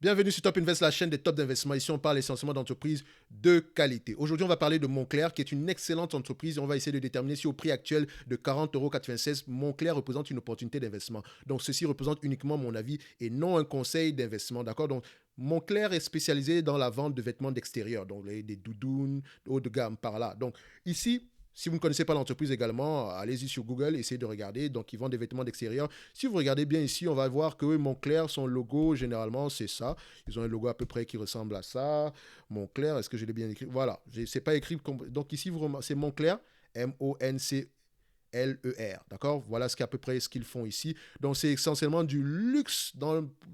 Bienvenue sur Top Invest, la chaîne des tops d'investissement. Ici, on parle essentiellement d'entreprises de qualité. Aujourd'hui, on va parler de Moncler, qui est une excellente entreprise. Et on va essayer de déterminer si au prix actuel de 40,96 €, Moncler représente une opportunité d'investissement. Donc, ceci représente uniquement mon avis et non un conseil d'investissement. D'accord? Donc, Moncler est spécialisé dans la vente de vêtements d'extérieur, donc des doudounes haut de gamme par là. Donc, ici, si vous ne connaissez pas l'entreprise également, allez-y sur Google, essayez de regarder. Donc, ils vendent des vêtements d'extérieur. Si vous regardez bien ici, on va voir que Moncler, son logo, généralement, c'est ça. Ils ont un logo à peu près qui ressemble à ça. Moncler, est-ce que je l'ai bien écrit? Voilà, c'est pas écrit. Donc, ici, c'est Moncler, M-O-N-C. L-E-R, d'accord? Voilà ce qu'à peu près ce qu'ils font ici. Donc, c'est essentiellement du luxe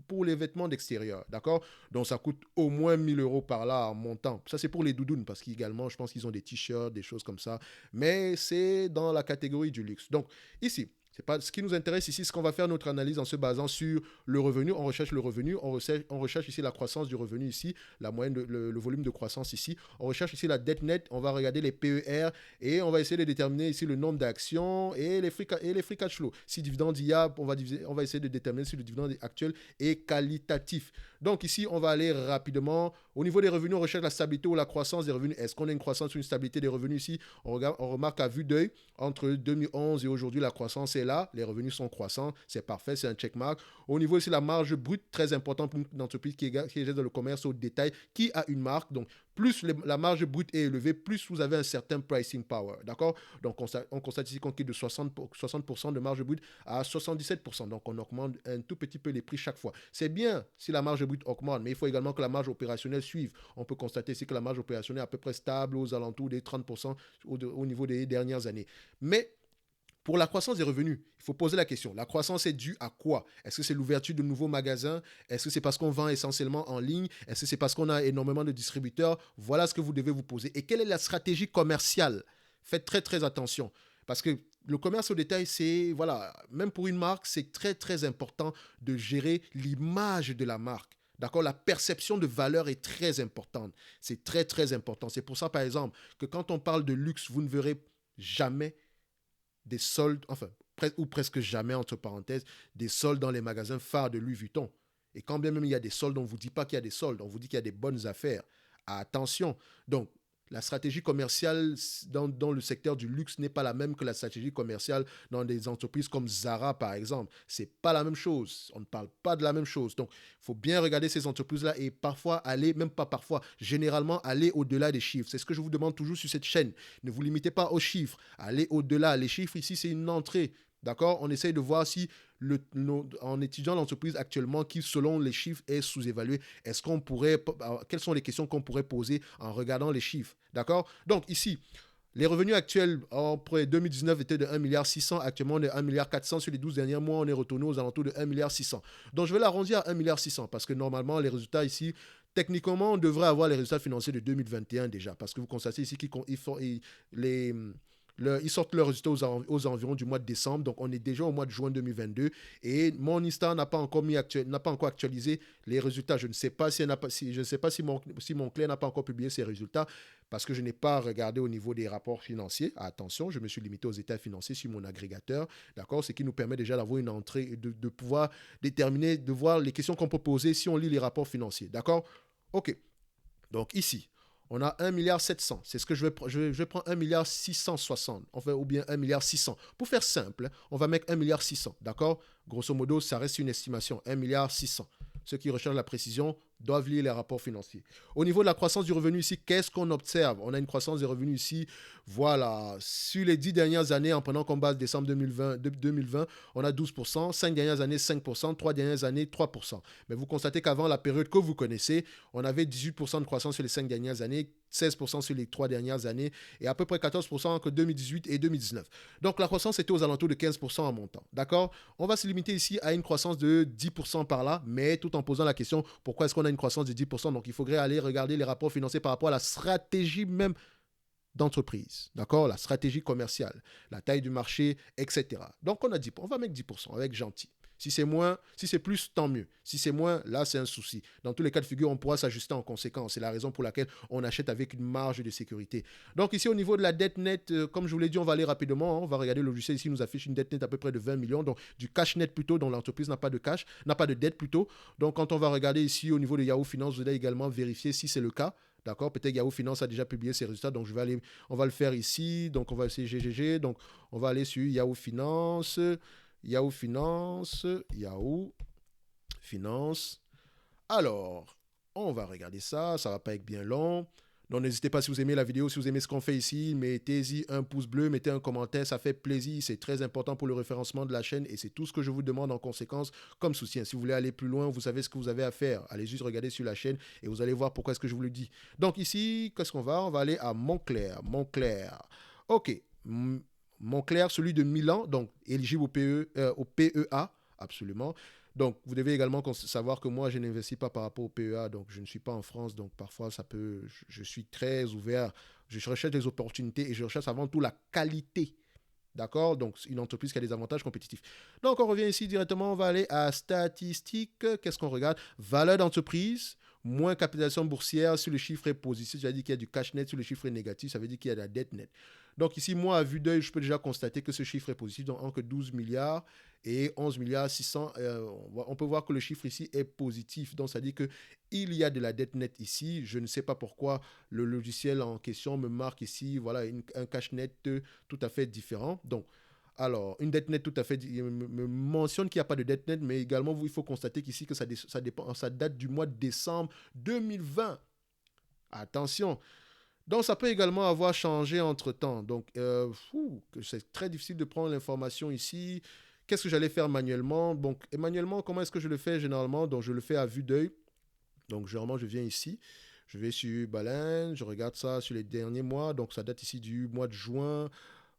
pour les vêtements d'extérieur, d'accord? Donc, ça coûte au moins 1 000 € par là en montant. Ça, c'est pour les doudounes, parce qu'également, je pense qu'ils ont des t-shirts, des choses comme ça. Mais c'est dans la catégorie du luxe. Donc, ici, c'est pas ce qui nous intéresse ici, ce qu'on va faire notre analyse en se basant sur le revenu. On recherche le revenu, on recherche ici la croissance du revenu ici, la moyenne, le volume de croissance ici. On recherche ici la dette nette, on va regarder les PER et on va essayer de déterminer ici le nombre d'actions et les free cash flow. Si dividende il y a, on va essayer de déterminer si le dividende actuel est qualitatif. Donc ici, on va aller rapidement. Au niveau des revenus, on recherche la stabilité ou la croissance des revenus. Est-ce qu'on a une croissance ou une stabilité des revenus ici? On remarque à vue d'œil, entre 2011 et aujourd'hui, la croissance est là. Les revenus sont croissants. C'est parfait, c'est un checkmark. Au niveau ici, la marge brute, très importante pour une entreprise qui est dans le commerce au détail, qui a une marque. Donc, plus la marge brute est élevée, plus vous avez un certain pricing power. D'accord? Donc, on constate ici qu'on quitte de 60% de marge brute à 77%. Donc, on augmente un tout petit peu les prix chaque fois. C'est bien si la marge brute augmente, mais il faut également que la marge opérationnelle suive. On peut constater ici que la marge opérationnelle est à peu près stable aux alentours des 30% au niveau des dernières années. Mais pour la croissance des revenus, il faut poser la question. La croissance est due à quoi? Est-ce que c'est l'ouverture de nouveaux magasins? Est-ce que c'est parce qu'on vend essentiellement en ligne? Est-ce que c'est parce qu'on a énormément de distributeurs? Voilà ce que vous devez vous poser. Et quelle est la stratégie commerciale? Faites très très attention. Parce que le commerce au détail, c'est, voilà, même pour une marque, c'est très très important de gérer l'image de la marque. D'accord? La perception de valeur est très importante. C'est très très important. C'est pour ça, par exemple, que quand on parle de luxe, vous ne verrez jamais des soldes, enfin, ou presque jamais, entre parenthèses, des soldes dans les magasins phares de Louis Vuitton. Et quand bien même il y a des soldes, on ne vous dit pas qu'il y a des soldes, on vous dit qu'il y a des bonnes affaires. Attention. Donc, la stratégie commerciale dans le secteur du luxe n'est pas la même que la stratégie commerciale dans des entreprises comme Zara, par exemple. C'est pas la même chose. On ne parle pas de la même chose. Donc, il faut bien regarder ces entreprises-là et parfois aller, même pas parfois, généralement aller au-delà des chiffres. C'est ce que je vous demande toujours sur cette chaîne. Ne vous limitez pas aux chiffres. Allez au-delà. Les chiffres ici, c'est une entrée. D'accord? On essaye de voir si, en étudiant l'entreprise actuellement, qui selon les chiffres est sous-évaluée, est-ce qu'on pourrait, quelles sont les questions qu'on pourrait poser en regardant les chiffres? D'accord? Donc ici, les revenus actuels en 2019 étaient de 1,6 milliard. Actuellement, on est 1,4 milliard. Sur les 12 derniers mois, on est retourné aux alentours de 1,6 milliard. Donc, je vais l'arrondir à 1,6 milliard parce que normalement, les résultats ici, techniquement, on devrait avoir les résultats financiers de 2021 déjà. Parce que vous constatez ici ils sortent leurs résultats aux environs du mois de décembre. Donc, on est déjà au mois de juin 2022. Et Morningstar n'a pas encore actualisé les résultats. Je ne sais pas je ne sais pas si Moncler n'a pas encore publié ses résultats parce que je n'ai pas regardé au niveau des rapports financiers. Attention, je me suis limité aux états financiers sur mon agrégateur. D'accord? Ce qui nous permet déjà d'avoir une entrée et de pouvoir déterminer, de voir les questions qu'on peut poser si on lit les rapports financiers. D'accord? OK. Donc, ici, on a 1,7 milliard. C'est ce que je vais prendre 1,660 milliard. Enfin, ou bien 1,6 milliard. Pour faire simple, on va mettre 1,6 milliard. D'accord? Grosso modo, ça reste une estimation. 1,6 milliard. Ceux qui recherchent la précision doivent lire les rapports financiers. Au niveau de la croissance du revenu ici, qu'est-ce qu'on observe? On a une croissance des revenus ici. Voilà. Sur les 10 dernières années, en prenant comme base décembre 2020, on a 12%. 5 dernières années, 5%. 3 dernières années, 3%. Mais vous constatez qu'avant la période que vous connaissez, on avait 18% de croissance sur les 5 dernières années, 16% sur les 3 dernières années et à peu près 14% entre 2018 et 2019. Donc la croissance était aux alentours de 15% en montant. D'accord? On va se limiter ici à une croissance de 10% par là, mais tout en posant la question pourquoi est-ce qu'on a une croissance de 10%? Donc il faudrait aller regarder les rapports financiers par rapport à la stratégie même d'entreprise, d'accord? La stratégie commerciale, la taille du marché, etc. Donc on va mettre 10% avec gentil. Si c'est moins, si c'est plus, tant mieux. Si c'est moins, là, c'est un souci. Dans tous les cas de figure, on pourra s'ajuster en conséquence. C'est la raison pour laquelle on achète avec une marge de sécurité. Donc ici, au niveau de la dette nette, comme je vous l'ai dit, on va aller rapidement. On va regarder le logiciel ici, il nous affiche une dette nette à peu près de 20 millions. Donc du cash net plutôt, dont l'entreprise n'a pas de cash, n'a pas de dette plutôt. Donc quand on va regarder ici au niveau de Yahoo Finance, vous allez également vérifier si c'est le cas. D'accord, peut-être Yahoo Finance a déjà publié ses résultats, donc on va le faire ici. Donc on va essayer GGG, donc on va aller sur Yahoo Finance, Yahoo Finance, Yahoo Finance. Alors, on va regarder ça, ça va pas être bien long. Donc n'hésitez pas, si vous aimez la vidéo, si vous aimez ce qu'on fait ici, mettez-y un pouce bleu, mettez un commentaire, ça fait plaisir, c'est très important pour le référencement de la chaîne et c'est tout ce que je vous demande en conséquence comme soutien. Si vous voulez aller plus loin, vous savez ce que vous avez à faire. Allez juste regarder sur la chaîne et vous allez voir pourquoi est-ce que je vous le dis. Donc ici, qu'est-ce qu'on va? On va aller à Montclair. Montclair. Ok. Montclair, celui de Milan, donc éligible au PEA, absolument. Donc, vous devez également savoir que moi, je n'investis pas par rapport au PEA, donc je ne suis pas en France, donc parfois ça peut, je suis très ouvert, je recherche des opportunités et je recherche avant tout la qualité. D'accord? Donc, une entreprise qui a des avantages compétitifs. Donc, on revient ici directement, on va aller à statistiques. Qu'est-ce qu'on regarde? Valeur d'entreprise, moins capitalisation boursière. Si le chiffre est positif, ça veut dire qu'il y a du cash net. Si le chiffre est négatif, ça veut dire qu'il y a de la dette nette. Donc, ici, moi, à vue d'œil, je peux déjà constater que ce chiffre est positif. Donc, entre 12 milliards et 11 milliards 600, on peut voir que le chiffre ici est positif. Donc, ça veut dire qu'il y a de la dette nette ici. Je ne sais pas pourquoi le logiciel en question me marque ici, voilà, un cash net tout à fait différent. Donc, alors, une dette nette tout à fait, il me mentionne qu'il n'y a pas de dette nette, mais également, il faut constater qu'ici que ça date du mois de décembre 2020. Attention. Donc, ça peut également avoir changé entre-temps. Donc, c'est très difficile de prendre l'information ici. Qu'est-ce que j'allais faire manuellement? Donc, et manuellement, comment est-ce que je le fais généralement? Donc, je le fais à vue d'œil. Donc, généralement, je viens ici. Je vais sur Baleine, je regarde ça sur les derniers mois. Donc, ça date ici du mois de juin.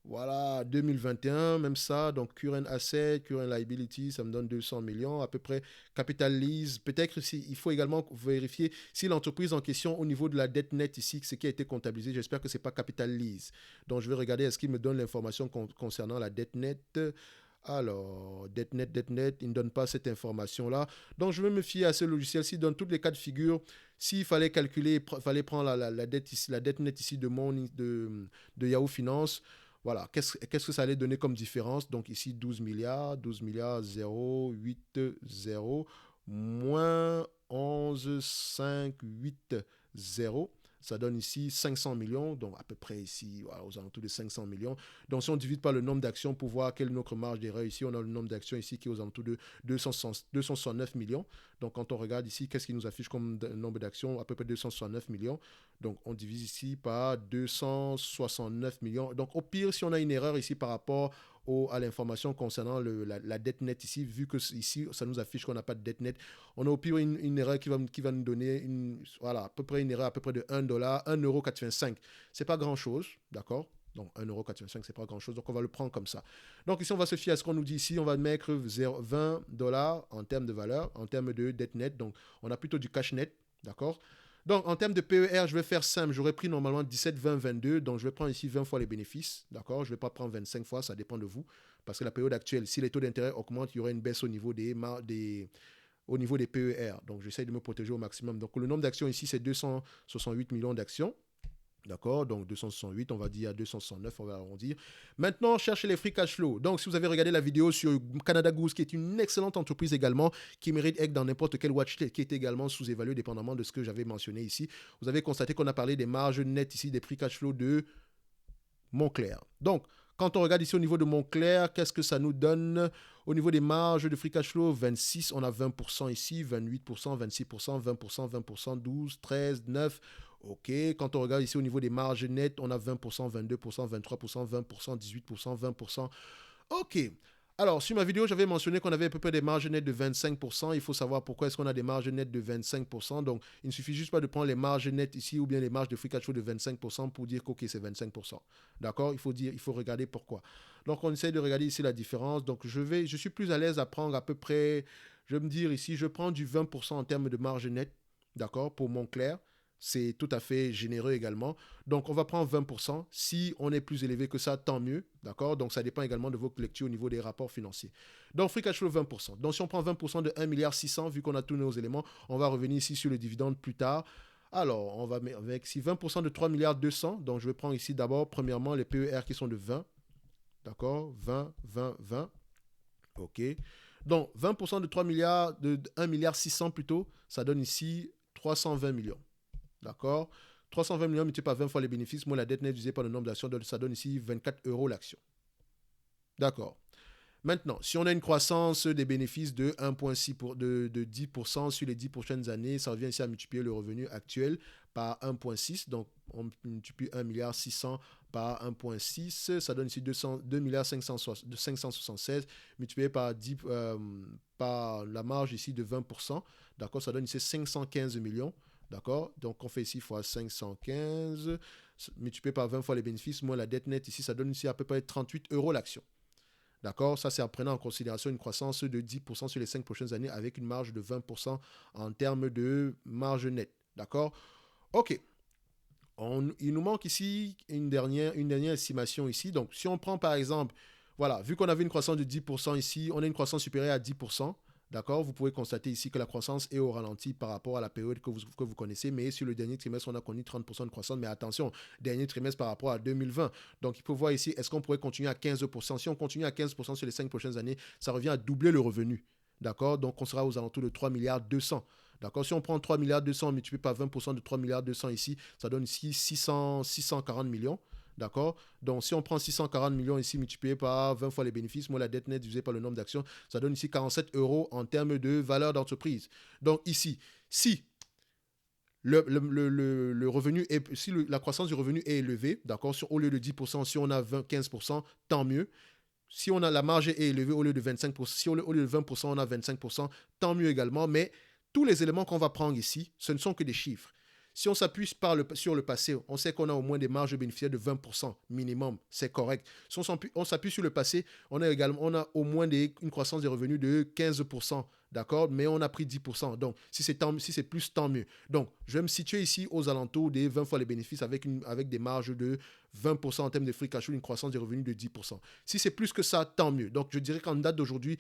Voilà, 2021, même ça. Donc, current asset, current liability, ça me donne 200 millions à peu près. Capital lease, peut-être il faut également vérifier si l'entreprise en question, au niveau de la dette nette ici, ce qui a été comptabilisé, j'espère que ce n'est pas capital lease. Donc, je vais regarder est-ce qu'il me donne l'information concernant la dette nette. Alors, dette nette, il ne donne pas cette information-là. Donc, je vais me fier à ce logiciel. S'il donne toutes les cas de figure, s'il fallait calculer, il fallait prendre la dette ici, la dette nette ici de Yahoo Finance. Voilà, qu'est-ce que ça allait donner comme différence? Donc ici, 12 milliards, 0, 8, 0, moins 11, 5, 8, 0. Ça donne ici 500 millions, donc à peu près ici, voilà, aux alentours de 500 millions. Donc si on divise par le nombre d'actions pour voir quelle est notre marge d'erreur ici, on a le nombre d'actions ici qui est aux alentours de 269 millions. Donc quand on regarde ici, qu'est-ce qui nous affiche comme nombre d'actions? À peu près 269 millions. Donc on divise ici par 269 millions. Donc au pire, si on a une erreur ici par rapport à l'information concernant la dette nette ici, vu que ici, ça nous affiche qu'on n'a pas de dette nette, on a au pire une erreur qui va nous donner voilà, à peu près une erreur à peu près de 1 dollar, 1,85 €. C'est pas grand-chose, d'accord? Donc 1,85 €, c'est pas grand-chose. Donc on va le prendre comme ça. Donc ici, on va se fier à ce qu'on nous dit ici. On va mettre 20 dollars en termes de valeur, en termes de dette nette. Donc on a plutôt du cash net, d'accord? Donc, en termes de PER, je vais faire simple. J'aurais pris normalement 17, 20, 22. Donc, je vais prendre ici 20 fois les bénéfices. D'accord? Je ne vais pas prendre 25 fois. Ça dépend de vous. Parce que la période actuelle, si les taux d'intérêt augmentent, il y aura une baisse au niveau au niveau des PER. Donc, j'essaie de me protéger au maximum. Donc, le nombre d'actions ici, c'est 268 millions d'actions. D'accord, donc 268, on va dire à 269, on va arrondir. Maintenant, cherchez les free cash flow. Donc, si vous avez regardé la vidéo sur Canada Goose, qui est une excellente entreprise également, qui mérite d'être dans n'importe quel watch, qui est également sous-évalué, dépendamment de ce que j'avais mentionné ici, vous avez constaté qu'on a parlé des marges nettes ici, des free cash flow de Montclair. Donc, quand on regarde ici au niveau de Montclair, qu'est-ce que ça nous donne? Au niveau des marges de free cash flow, 26, on a 20% ici, 28%, 26%, 20%, 20%, 12, 13, 9. OK. Quand on regarde ici au niveau des marges nettes, on a 20%, 22%, 23%, 20%, 18%, 20%. OK. Alors, sur ma vidéo, j'avais mentionné qu'on avait à peu près des marges nettes de 25%. Il faut savoir pourquoi est-ce qu'on a des marges nettes de 25%. Donc, il ne suffit juste pas de prendre les marges nettes ici ou bien les marges de free cash flow de 25% pour dire qu'OK, c'est 25%. D'accord? Il faut regarder pourquoi. Donc, on essaie de regarder ici la différence. Donc, je suis plus à l'aise à prendre à peu près, je vais me dire ici, je prends du 20% en termes de marge nette. D'accord? Pour Montclair. c'est tout à fait généreux également. Donc, on va prendre 20%. Si on est plus élevé que ça, tant mieux. D'accord? Donc, ça dépend également de vos lectures au niveau des rapports financiers. Donc, free cash flow, 20%. Donc, si on prend 20% de 1,6 milliard, vu qu'on a tous nos éléments, on va revenir ici sur le dividende plus tard. Alors, on va mettre avec si 20% de 3,2 milliards. Donc, je vais prendre ici d'abord, premièrement, les PER qui sont de 20. D'accord? 20, 20, 20. OK. Donc, 20% de 3 milliards, de 1,6 milliard plutôt, ça donne ici 320 millions. D'accord? 320 millions multiplié par 20 fois les bénéfices, moins la dette nette divisée par le nombre d'actions, ça donne ici 24 euros l'action. D'accord. Maintenant, si on a une croissance des bénéfices de 1,6 de 10% sur les 10 prochaines années, ça revient ici à multiplier le revenu actuel par 1,6. Donc, on multiplie 1,6 milliard par 1,6. Ça donne ici 2,576 multiplié par, par la marge ici de 20%. D'accord, ça donne ici 515 millions. D'accord, donc on fait ici fois 515 multiplié par 20 fois les bénéfices, moins la dette nette ici, ça donne ici à peu près 38 euros l'action. D'accord, ça c'est en prenant en considération une croissance de 10% sur les 5 prochaines années avec une marge de 20% en termes de marge nette. D'accord, ok. Il nous manque ici une dernière estimation ici. Donc si on prend par exemple, voilà, vu qu'on avait une croissance de 10% ici, on a une croissance supérieure à 10%. D'accord, vous pouvez constater ici que la croissance est au ralenti par rapport à la période que vous connaissez, mais sur le dernier trimestre, on a connu 30% de croissance, mais attention, dernier trimestre par rapport à 2020. Donc, il faut voir ici, est-ce qu'on pourrait continuer à 15%? Si on continue à 15% sur les 5 prochaines années, ça revient à doubler le revenu. D'accord, donc on sera aux alentours de 3 milliards 200. D'accord, si on prend 3 milliards 200 multiplié par 20% de 3 milliards 200 ici, ça donne ici 640 millions. D'accord, donc si on prend 640 millions ici multiplié par 20 fois les bénéfices, moins la dette nette divisée par le nombre d'actions, ça donne ici 47 euros en termes de valeur d'entreprise. Donc ici, si le revenu est, si la croissance du revenu est élevée, d'accord, au lieu de 10%, si on a 15%, tant mieux. Si on a la marge est élevée au lieu de 25%, si au lieu de 20%, on a 25%, tant mieux également. Mais tous les éléments qu'on va prendre ici, ce ne sont que des chiffres. Si on s'appuie sur le passé, on sait qu'on a au moins des marges bénéficiaires de 20% minimum, c'est correct. Si on s'appuie sur le passé, on a au moins une croissance des revenus de 15%, d'accord, mais on a pris 10%. Donc, si c'est plus, tant mieux. Donc, je vais me situer ici aux alentours des 20 fois les bénéfices avec des marges de 20% en termes de free cash flow, une croissance des revenus de 10%. Si c'est plus que ça, tant mieux. Donc, je dirais qu'en date d'aujourd'hui,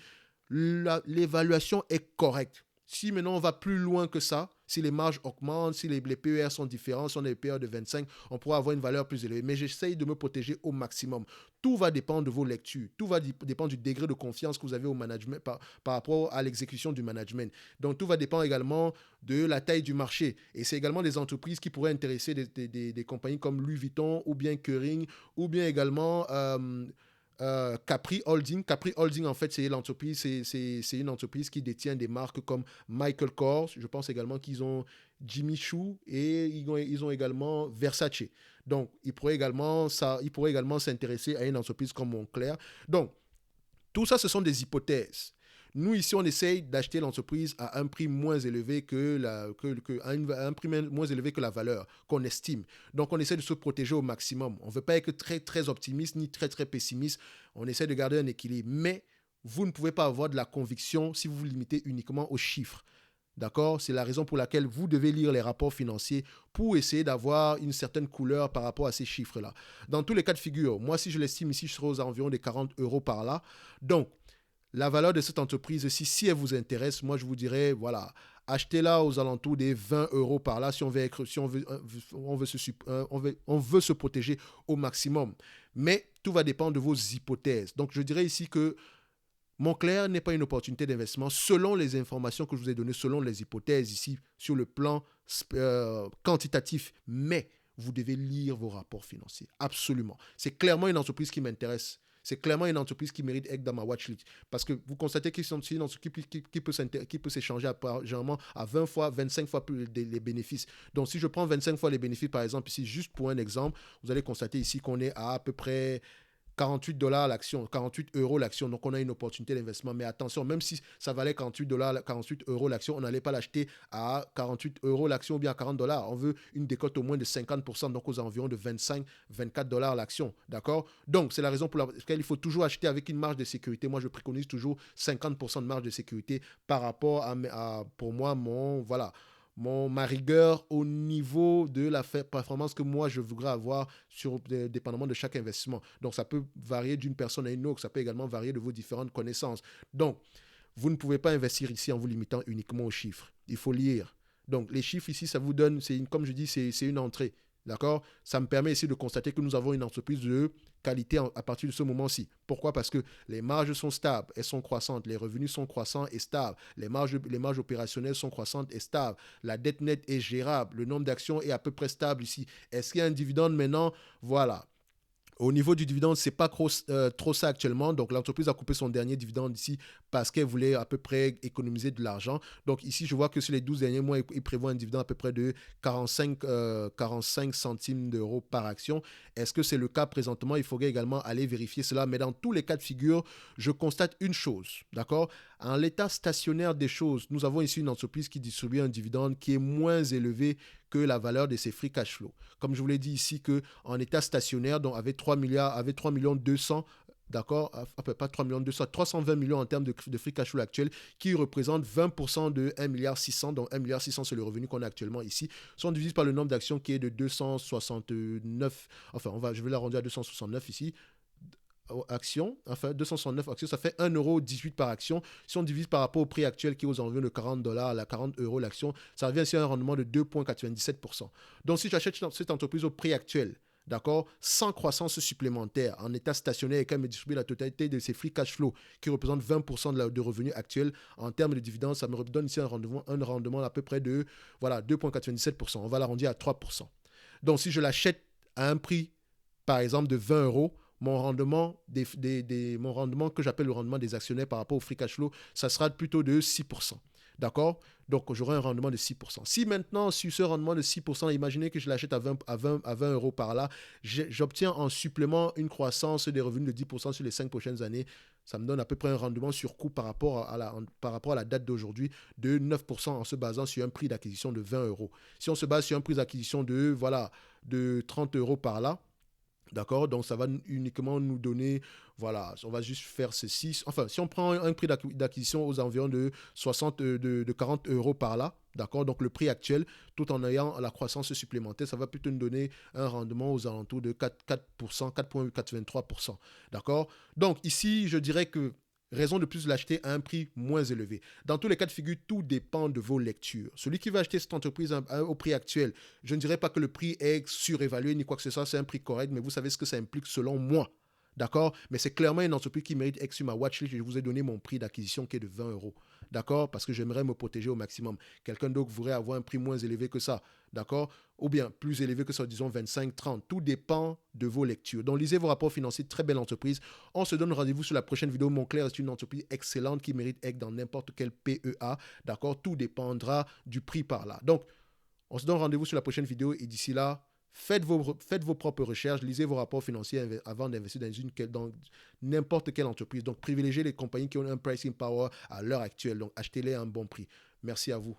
l'évaluation est correcte. Si maintenant on va plus loin que ça, si les marges augmentent, si les PER sont différents, si on a des PER de 25, on pourra avoir une valeur plus élevée. Mais j'essaye de me protéger au maximum. Tout va dépendre de vos lectures. Tout va dépendre du degré de confiance que vous avez au management par rapport à l'exécution du management. Donc tout va dépendre également de la taille du marché. Et c'est également des entreprises qui pourraient intéresser des compagnies comme Louis Vuitton ou bien Kering ou bien également... Capri Holding. Capri Holding, en fait, c'est une entreprise qui détient des marques comme Michael Kors. Je pense également qu'ils ont Jimmy Choo et ils ont également Versace. Donc, ils pourraient également s'intéresser à une entreprise comme Moncler. Donc, tout ça, ce sont des hypothèses. Nous, ici, on essaye d'acheter l'entreprise à un prix moins élevé un prix moins élevé que la valeur qu'on estime. Donc, on essaie de se protéger au maximum. On ne veut pas être très, très optimiste ni très, très pessimiste. On essaie de garder un équilibre. Mais vous ne pouvez pas avoir de la conviction si vous vous limitez uniquement aux chiffres. D'accord? C'est la raison pour laquelle vous devez lire les rapports financiers pour essayer d'avoir une certaine couleur par rapport à ces chiffres-là. Dans tous les cas de figure, moi, si je l'estime ici, je serai aux environs des 40 euros par là. Donc, la valeur de cette entreprise, si elle vous intéresse, moi je vous dirais, voilà, achetez-la aux alentours des 20 euros par là si on veut se protéger au maximum. Mais tout va dépendre de vos hypothèses. Donc je dirais ici que Moncler n'est pas une opportunité d'investissement selon les informations que je vous ai données, selon les hypothèses ici sur le plan quantitatif. Mais vous devez lire vos rapports financiers. Absolument. C'est clairement une entreprise qui m'intéresse. C'est clairement une entreprise qui mérite d'être dans ma watchlist. Parce que vous constatez que c'est une entreprise qui peut s'échanger généralement à 20 fois, 25 fois plus les bénéfices. Donc, si je prends 25 fois les bénéfices, par exemple, ici, juste pour un exemple, vous allez constater ici qu'on est à peu près 48 dollars l'action, 48 euros l'action. Donc, on a une opportunité d'investissement. Mais attention, même si ça valait 48 dollars, 48 euros l'action, on n'allait pas l'acheter à 48 euros l'action ou bien à 40 dollars. On veut une décote au moins de 50%, donc aux environs de 25, 24 dollars l'action. D'accord? Donc, c'est la raison pour laquelle il faut toujours acheter avec une marge de sécurité. Moi, je préconise toujours 50% de marge de sécurité par rapport pour moi, ma rigueur au niveau de la performance que moi je voudrais avoir dépendamment de chaque investissement. Donc ça peut varier d'une personne à une autre, ça peut également varier de vos différentes connaissances. Donc vous ne pouvez pas investir ici en vous limitant uniquement aux chiffres. Il faut lire. Donc les chiffres ici, ça vous donne, comme je dis, c'est une entrée. D'accord? Ça me permet ici de constater que nous avons une entreprise de qualité à partir de ce moment-ci. Pourquoi? Parce que les marges sont stables, elles sont croissantes, les revenus sont croissants et stables, les marges opérationnelles sont croissantes et stables, la dette nette est gérable, le nombre d'actions est à peu près stable ici. Est-ce qu'il y a un dividende maintenant? Voilà. Au niveau du dividende, ce n'est pas trop ça actuellement. Donc, l'entreprise a coupé son dernier dividende ici parce qu'elle voulait à peu près économiser de l'argent. Donc, ici, je vois que sur les 12 derniers mois, il prévoit un dividende à peu près de 45 centimes d'euros par action. Est-ce que c'est le cas présentement? Il faudrait également aller vérifier cela. Mais dans tous les cas de figure, je constate une chose, d'accord? En l'état stationnaire des choses, nous avons ici une entreprise qui distribue un dividende qui est moins élevé que la valeur de ses free cash flow. Comme je vous l'ai dit ici, qu'en état stationnaire, donc avec 3 millions 200, d'accord, pas 3 millions 200, 320 millions en termes de free cash flow actuel, qui représente 20% de 1 milliard 600, donc 1 milliard 600 c'est le revenu qu'on a actuellement ici, si on divise par le nombre d'actions qui est de 269, enfin je vais l'arrondir à 269 ici, actions, enfin 269 actions, ça fait 1,18 € par action. Si on divise par rapport au prix actuel qui est aux environs de 40 $, à 40 € l'action, ça revient à un rendement de 2,97%. Donc si j'achète cette entreprise au prix actuel, d'accord, sans croissance supplémentaire, en état stationnaire et quand même distribuer la totalité de ses free cash flow qui représentent 20% de revenus actuels en termes de dividendes, ça me donne ici un rendement à peu près de 2,97%. On va l'arrondir à 3%. Donc si je l'achète à un prix, par exemple, de 20 €, mon rendement que j'appelle le rendement des actionnaires par rapport au free cash flow, ça sera plutôt de 6%. D'accord? Donc, j'aurai un rendement de 6%. Si maintenant, sur ce rendement de 6%, imaginez que je l'achète à 20 € par là, j'obtiens en supplément une croissance des revenus de 10% sur les 5 prochaines années. Ça me donne à peu près un rendement sur coût par rapport à la date d'aujourd'hui de 9% en se basant sur un prix d'acquisition de 20 €. Si on se base sur un prix d'acquisition de 30 € par là, d'accord, donc ça va uniquement nous donner, voilà, on va juste faire ceci. Enfin, si on prend un prix d'acquisition aux environs de 40 € par là, d'accord, donc le prix actuel, tout en ayant la croissance supplémentaire, ça va plutôt nous donner un rendement aux alentours de 4%, 4,83%, d'accord. Donc ici, je dirais que raison de plus de l'acheter à un prix moins élevé. Dans tous les cas de figure, tout dépend de vos lectures. Celui qui va acheter cette entreprise au prix actuel, je ne dirais pas que le prix est surévalué ni quoi que ce soit, c'est un prix correct, mais vous savez ce que ça implique selon moi. D'accord? Mais c'est clairement une entreprise qui mérite d'être sur ma watchlist. Je vous ai donné mon prix d'acquisition qui est de 20 €. D'accord? Parce que j'aimerais me protéger au maximum. Quelqu'un d'autre voudrait avoir un prix moins élevé que ça. D'accord? Ou bien plus élevé que ça, disons 25, 30. Tout dépend de vos lectures. Donc, lisez vos rapports financiers. Très belle entreprise. On se donne rendez-vous sur la prochaine vidéo. Moncler est une entreprise excellente qui mérite d'être dans n'importe quel PEA. D'accord? Tout dépendra du prix par là. Donc, on se donne rendez-vous sur la prochaine vidéo et d'ici là, faites vos propres recherches, lisez vos rapports financiers avant d'investir dans n'importe quelle entreprise. Donc, privilégiez les compagnies qui ont un pricing power à l'heure actuelle. Donc, achetez-les à un bon prix. Merci à vous.